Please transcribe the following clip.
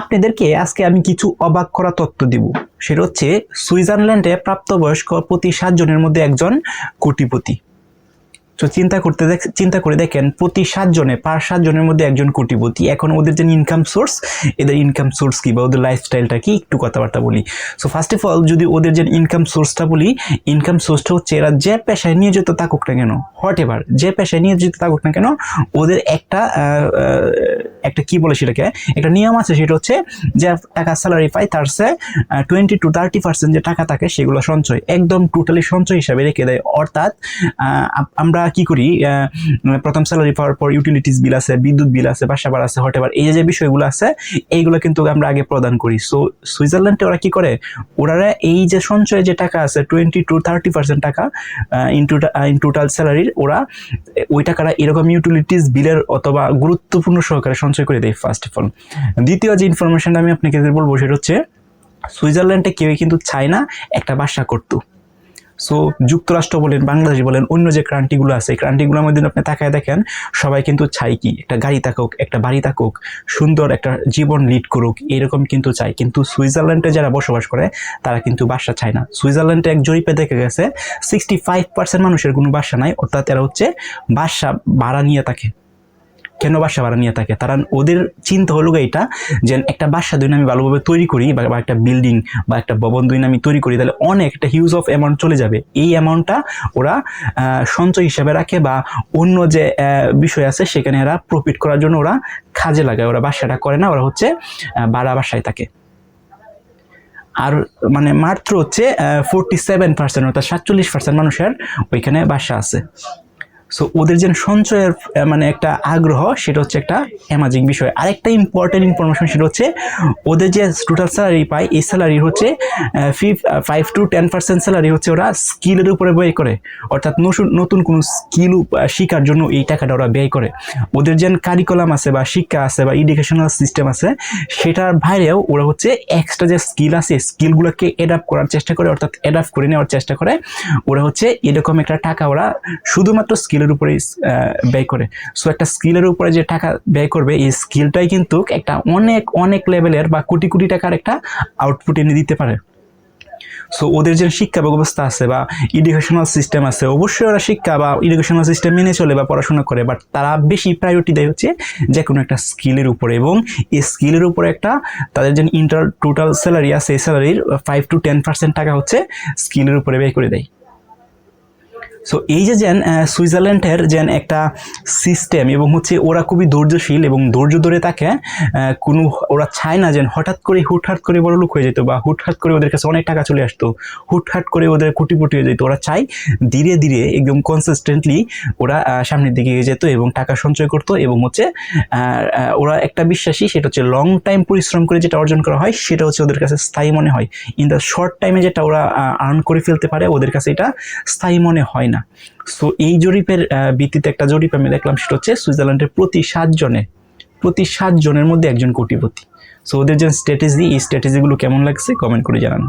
আপনাদেরকে আজকে আমি কিছু অবাক করা তথ্য দিব। সেটা হচ্ছে সুইজারল্যান্ডে প্রাপ্তবয়স্ক প্রতি 7 জনের মধ্যে একজন কোটিপতি। তো চিন্তা করে দেখেন, প্রতি 7 জনে পার 7 জনের মধ্যে একজন কোটিপতি। এখন ওদের যে ইনকাম সোর্স, এদের ইনকাম সোর্স কি বা ওদের লাইফস্টাইলটা কি, একটু কথাবার্তা বলি। সো ফার্স্ট অফ অল যদি ওদের যে ইনকাম সোর্সটা বলি, ইনকাম সোর্সটা হচ্ছে এরা যে পেশায় নিয়োজিত থাকুক না কেন, হোয়াট এভার যে পেশায় নিয়োজিত থাকুক না কেন, ওদের একটা কি বলে সেটাকে, একটা নিয়ম আছে। সেটা হচ্ছে যে টাকা স্যালারি পায় তার সে 20 to 30% যে টাকা থাকে সেগুলো সঞ্চয়, একদম টোটালি সঞ্চয় হিসাবে রেখে দেয়। অর্থাৎ আমরা কি করি, প্রথম স্যালারি পাওয়ার পর ইউটিলিটিস বিল আছে, বিদ্যুৎ বিল আছে, বাসা ভাড়া আছে, হোয়াট এভার এই যে বিষয়গুলো আছে এইগুলো কিন্তু আমরা আগে প্রদান করি। সো সুইজারল্যান্ডে ওরা কি করে, ওরা এই যে সঞ্চয়ে যে টাকা আছে 20 to 30% টাকা ইন টোটাল স্যালারির, ওরা ওই টাকাটা এরকম ইউটিলিটিস বিলের অথবা গুরুত্বপূর্ণ সহকারে সঞ্চয় করে দেয় ফার্স্ট অফ অল। দ্বিতীয় যে ইনফরমেশনটা আমি আপনাকে বলবো সেটা হচ্ছে সুইজারল্যান্ডে কেউই কিন্তু চায় না একটা বাসা করতো। সো যুক্তরাষ্ট্র বলেন, বাংলাদেশ বলেন, অন্য যে ক্রান্তিগুলো আছে এই ক্রান্তিগুলোর মধ্যে আপনি তাকায় দেখেন, সবাই কিন্তু চাই কি একটা গাড়ি থাকুক, একটা বাড়ি থাকুক, সুন্দর একটা জীবন লিড করুক, এরকম কিন্তু চাই। কিন্তু সুইজারল্যান্ডে যারা বসবাস করে তারা কিন্তু বাসা চায় না। সুইজারল্যান্ডে এক জরিপে দেখা গেছে 65% মানুষের কোনো বাসা নাই, অর্থাৎ এরা হচ্ছে বাসা ভাড়া নিয়ে থাকে। কেন বাসা ভাড়া নিয়ে থাকে? তারা ওদের চিন্তা হলো এটা যে একটা বাসা দুই আমি ভালোভাবে তৈরি করি বা একটা বিল্ডিং বা একটা ভবন দুই আমি তৈরি করি, তাহলে অনেক একটা হিউজ অফ অ্যামাউন্ট চলে যাবে। এই অ্যামাউন্টটা ওরা সঞ্চয় হিসাবে রাখে বা অন্য যে বিষয় আছে সেখানে এরা প্রফিট করার জন্য ওরা কাজে লাগায়। ওরা বাসাটা করে না, ওরা হচ্ছে ভাড়া বাসায় থাকে। আর মানে মাত্র হচ্ছে 47% অর্থাৎ 47% মানুষের ওইখানে বাসা আছে। সো ওদের যে সঞ্চয়ের মানে একটা আগ্রহ, সেটা হচ্ছে একটা অ্যামাজিং বিষয়। আরেকটা ইম্পর্টেন্ট ইনফরমেশন সেটা হচ্ছে ওদের যে টোটাল স্যালারি পায় এই স্যালারি হচ্ছে 5 to 10% স্যালারি হচ্ছে ওরা স্কিলের উপরে ব্যয় করে। অর্থাৎ নতুন কোনো স্কিল শেখার জন্য এই টাকাটা ওরা ব্যয় করে। ওদের যে কারিকুলাম আছে বা শিক্ষা আছে বা এডুকেশনাল সিস্টেম আছে সেটার বাইরেও ওরা হচ্ছে এক্সট্রা যে স্কিল আছে স্কিলগুলোকে অ্যাডাপ্ট করার চেষ্টা করে, অর্থাৎ অ্যাডাপ্ট করে নেওয়ার চেষ্টা করে। ওরা হচ্ছে এরকম একটা টাকা ওরা শুধুমাত্র স্কিলের উপরে ব্যয় করে। সো একটা স্কিলের উপরে যে টাকা ব্যয় করবে এই স্কিলটাই কিন্তু একটা অনেক লেভেলের বা কোটি কোটি টাকার একটা আউটপুট এনে দিতে পারে। সো ওদের যে শিক্ষা ব্যবস্থা আছে বা এডুকেশনাল সিস্টেম আছে, অবশ্যই ওরা শিক্ষা বা এডুকেশনাল সিস্টেম মেনে চলে বা পড়াশোনা করে, বাট তারা বেশি প্রায়োরিটি দেয় হচ্ছে যে কোনো একটা স্কিলের উপরে। এবং এই স্কিলের উপরে একটা তাদের যে টোটাল স্যালারি আছে এই স্যালারির 5 to 10% টাকা হচ্ছে স্কিলের উপরে ব্যয় করে দেয়। সো এই যে সুইজারল্যান্ডের একটা সিস্টেম এবং হচ্ছে ওরা খুবই ধৈর্যশীল এবং ধৈর্য ধরে থাকে। কোনো ওরা চায় না হঠাৎ করে বড়লোক হয়ে যেত বা হুটহাট করে ওদের কাছে অনেক টাকা চলে আসতো, হুটহাট করে ওদের কোটিপতি হয়ে যেত। ওরা চায় ধীরে ধীরে একদম কনসিস্টেন্টলি ওরা সামনের দিকে এগিয়ে যেত এবং টাকা সঞ্চয় করতো। এবং হচ্ছে ওরা একটা বিশ্বাসী, সেটা হচ্ছে লং টাইম পরিশ্রম করে যেটা অর্জন করা হয় সেটা হচ্ছে ওদের কাছে স্থায়ী মনে হয়। ইন দ্য শর্ট টাইমে যেটা ওরা আর্ন করে ফেলতে পারে ওদের কাছে এটা স্থায়ী মনে হয় না। সো এই জরিপের ভিত্তিতে একটা জরিপ আমি দেখলাম, সেটা হচ্ছে সুইজারল্যান্ডের প্রতি 7 জনের মধ্যে একজন কোটিপতি। সো ওদের যে স্ট্র্যাটেজি, এই স্ট্র্যাটেজিগুলো কেমন লাগছে কমেন্ট করে জানান।